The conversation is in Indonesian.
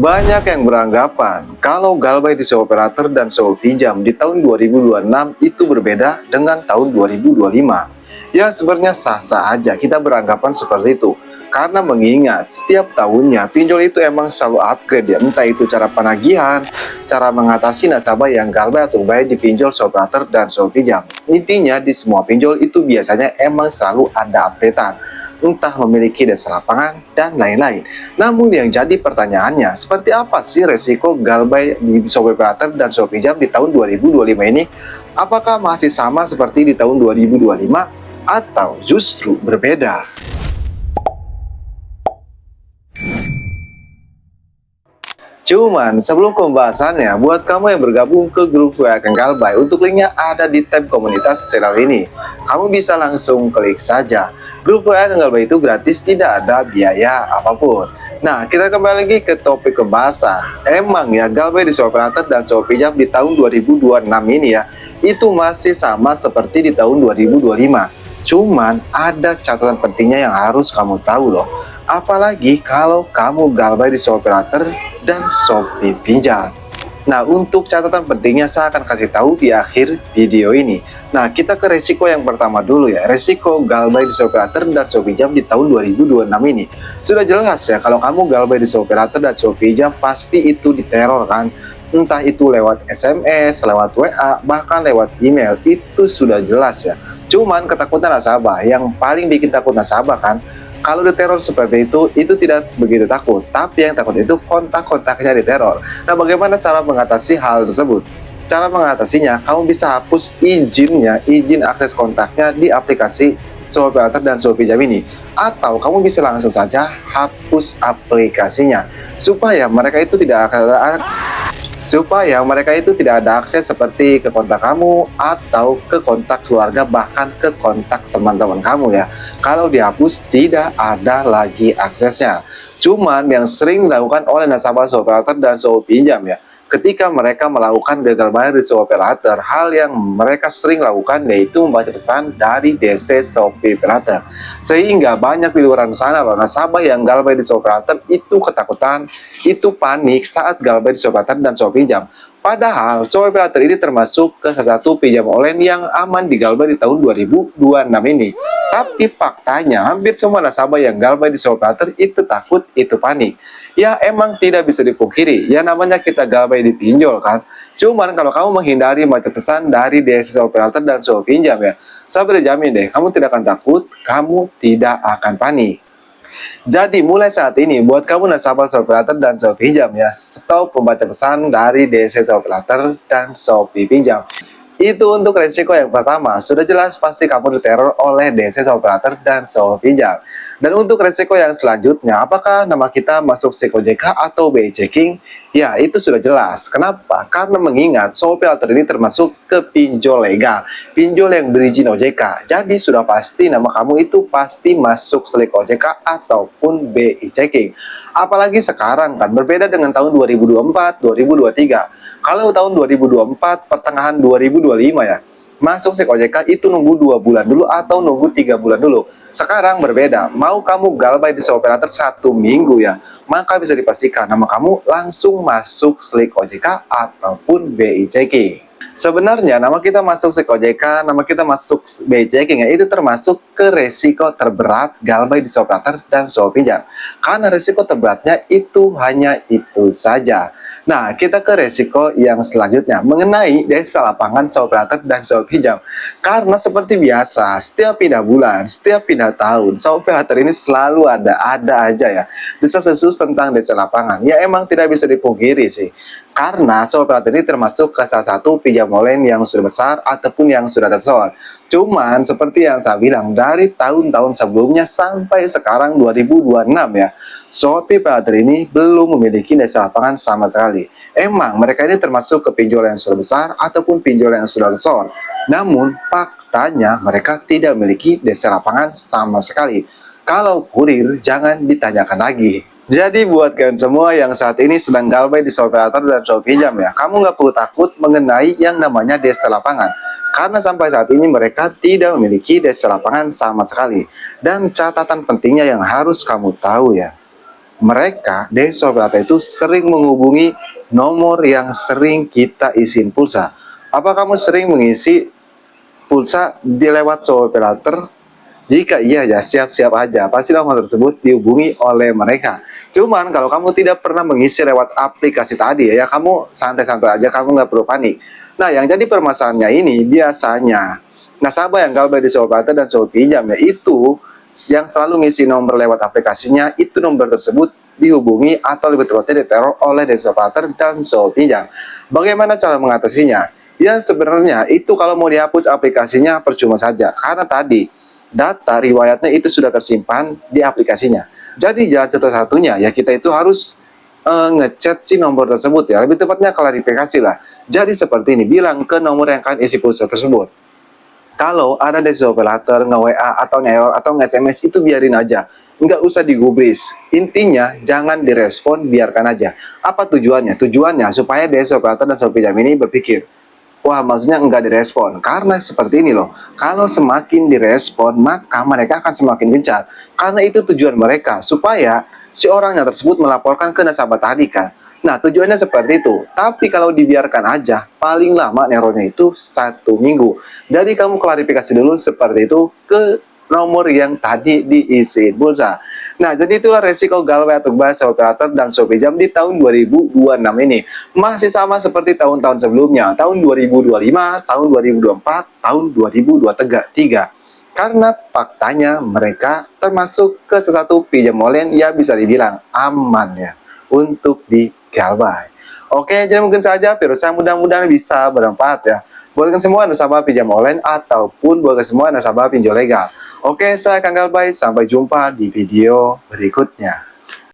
Banyak yang beranggapan kalau Galbay di Sewa Operator dan Sewa Pinjam di tahun 2026 itu berbeda dengan tahun 2025. Ya sebenarnya sah-sah aja kita beranggapan seperti itu. Karena mengingat setiap tahunnya pinjol itu emang selalu upgrade ya. Entah itu cara penagihan, cara mengatasi nasabah yang Galbay atau bayar di pinjol Sewa Operator dan Sewa Pinjam. Intinya di semua pinjol itu biasanya emang selalu ada updatean, entah memiliki dasar lapangan, dan lain-lain. Namun yang jadi pertanyaannya, seperti apa sih resiko Galbay di Sewa Operator dan Sewa Pinjam di tahun 2025 ini? Apakah masih sama seperti di tahun 2025 atau justru berbeda? Cuman sebelum pembahasannya, buat kamu yang bergabung ke grup WA Kang Galbay, untuk linknya ada di tab komunitas channel ini. Kamu bisa langsung klik saja. Grup WA Kang Galbay itu gratis, tidak ada biaya apapun. Nah, kita kembali lagi ke topik pembahasan. Emang ya Galbay di Sewa Operator dan Sewa Pinjam di tahun 2026 ini ya, itu masih sama seperti di tahun 2025. Cuman ada catatan pentingnya yang harus kamu tahu loh. Apalagi kalau kamu Galbay di Sewa Operator dan Shopee Pinjam. Nah, untuk catatan pentingnya saya akan kasih tahu di akhir video ini. Nah, kita ke resiko yang pertama dulu ya. Resiko Galbay di Sewa Operator dan Shopee Pinjam di tahun 2026 ini. Sudah jelas ya, kalau kamu Galbay di Sewa Operator dan Shopee Pinjam pasti itu diteror kan. Entah itu lewat SMS, lewat WA, bahkan lewat email, itu sudah jelas ya. Cuman ketakutan nasabah, yang paling bikin takut nasabah kan, kalau diteror seperti itu tidak begitu takut, tapi yang takut itu kontak-kontaknya diteror. Nah, bagaimana cara mengatasi hal tersebut? Cara mengatasinya, kamu bisa hapus izin akses kontaknya di aplikasi Sewa Operator dan Sewa Pinjam ini. Atau kamu bisa langsung saja hapus aplikasinya, supaya mereka itu tidak ada akses seperti ke kontak kamu atau ke kontak keluarga, bahkan ke kontak teman-teman kamu ya. Kalau dihapus tidak ada lagi aksesnya. Cuman yang sering dilakukan oleh nasabah Sewa Operator dan Sewa Pinjam ya, ketika mereka melakukan gagal bayar di Sewa Operator, hal yang mereka sering lakukan yaitu membaca pesan dari DC Shopee Operator. Sehingga banyak di luar sana loh nasabah yang Galbay di Sewa Operator itu ketakutan, itu panik saat Galbay di Sewa Operator dan Sewa Pinjam. Padahal Sewa Operator ini termasuk ke salah satu pinjam online yang aman di Galbay di tahun 2026 ini. Tapi faktanya hampir semua nasabah yang Galbay di Sewa Operator itu takut, itu panik. Ya emang tidak bisa dipungkiri, ya namanya kita Galbay di pinjol kan. Cuman kalau kamu menghindari baca pesan dari DC Operator dan Sewa Pinjam ya, saya berjamin deh, kamu tidak akan takut, kamu tidak akan panik. Jadi mulai saat ini buat kamu nasabah Sewa Operator dan Sewa Pinjam ya, stop membaca pesan dari DC Sewa Operator dan Shopee Pinjam. Itu untuk resiko yang pertama. Sudah jelas pasti kamu diteror oleh DC Sewa Operator dan Sewa Pinjam. Dan untuk resiko yang selanjutnya, apakah nama kita masuk SIK OJK atau BI Checking? Ya, itu sudah jelas. Kenapa? Karena mengingat Sewa Operator ini termasuk ke pinjol legal, pinjol yang berizin OJK. Jadi sudah pasti nama kamu itu pasti masuk SLIK OJK ataupun BI Checking. Apalagi sekarang kan berbeda dengan tahun 2024, 2023. Kalau tahun 2024, pertengahan 2025 ya, masuk SIK OJK itu nunggu 2 bulan dulu atau nunggu 3 bulan dulu. Sekarang berbeda, mau kamu Galbay di Sewa Operator 1 minggu ya, maka bisa dipastikan nama kamu langsung masuk SLIK OJK ataupun BI Checking. Sebenarnya nama kita masuk SLIK OJK, nama kita masuk BI Checking ya, itu termasuk ke resiko terberat Galbay di Sewa Operator dan Sewa Pinjam. Karena resiko terberatnya itu hanya itu saja. Nah, kita ke resiko yang selanjutnya mengenai desa lapangan Sewa Operator dan Sewa Pinjam. Karena seperti biasa, setiap pindah bulan, setiap pindah tahun, Sewa Operator ini selalu ada aja ya desas-desus tentang desa lapangan. Ya emang tidak bisa dipungkiri sih. Karena Sewa Operator ini termasuk ke salah satu pinjam online yang sudah besar ataupun yang sudah tersoal. Cuman seperti yang saya bilang dari tahun-tahun sebelumnya sampai sekarang 2026 ya, Shopee Operator ini belum memiliki desa lapangan sama sekali. Emang mereka ini termasuk ke pinjol yang sudah besar ataupun pinjol yang sudah tersoal. Namun faktanya mereka tidak memiliki desa lapangan sama sekali. Kalau kurir jangan ditanyakan lagi. Jadi buat kalian semua yang saat ini sedang Galbay di Sewa Operator dan Sewa Pinjam ya, kamu nggak perlu takut mengenai yang namanya desa lapangan. Karena sampai saat ini mereka tidak memiliki desa lapangan sama sekali. Dan catatan pentingnya yang harus kamu tahu ya, mereka Desa Operator itu sering menghubungi nomor yang sering kita isiin pulsa. Apa kamu sering mengisi pulsa di lewat Soul Operator? Jika iya ya siap-siap aja, pasti nomor tersebut dihubungi oleh mereka. Cuman kalau kamu tidak pernah mengisi lewat aplikasi tadi ya, kamu santai-santai aja, kamu nggak perlu panik. Nah, yang jadi permasalahannya ini biasanya nasabah yang galbay di Soul Operator dan Soul Pinjam ya, itu yang selalu ngisi nomor lewat aplikasinya, itu nomor tersebut dihubungi atau lebih tepatnya diteror oleh Soul Operator dan Soul Pinjam. Bagaimana cara mengatasinya? Ya sebenarnya itu kalau mau dihapus aplikasinya percuma saja, karena tadi data riwayatnya itu sudah tersimpan di aplikasinya. Jadi jalan satu-satunya ya kita itu harus ngechat si nomor tersebut ya, lebih tepatnya klarifikasi lah. Jadi seperti ini, bilang ke nomor yang akan isi pulsa tersebut, kalau ada dari operator nge-WA atau nge-error atau nge-SMS itu biarin aja, nggak usah digubris. Intinya jangan direspon, biarkan aja. Apa tujuannya? Tujuannya supaya dari operator dan Shopee ini berpikir, wah, maksudnya enggak direspon. Karena seperti ini loh, kalau semakin direspon, maka mereka akan semakin gencar. Karena itu tujuan mereka, supaya si orangnya tersebut melaporkan ke nasabah tadi kan. Nah, tujuannya seperti itu. Tapi kalau dibiarkan aja, paling lama nerornya itu 1 minggu. Jadi kamu klarifikasi dulu seperti itu ke nomor yang tadi diisi pulsa. Nah, jadi itulah resiko galbay atau bahasa operator dan Shopee Jam di tahun 2026 ini. Masih sama seperti tahun-tahun sebelumnya, tahun 2025, tahun 2024, tahun 2023. Karena faktanya mereka termasuk ke satu pinjam online yang bisa dibilang aman ya untuk digalbay. Oke, jadi mungkin saja virusnya mudah-mudahan bisa bermanfaat ya. Buat semua nasabah pinjam online ataupun buat semua nasabah pinjol legal. Oke, saya Kang Galbay, sampai jumpa di video berikutnya.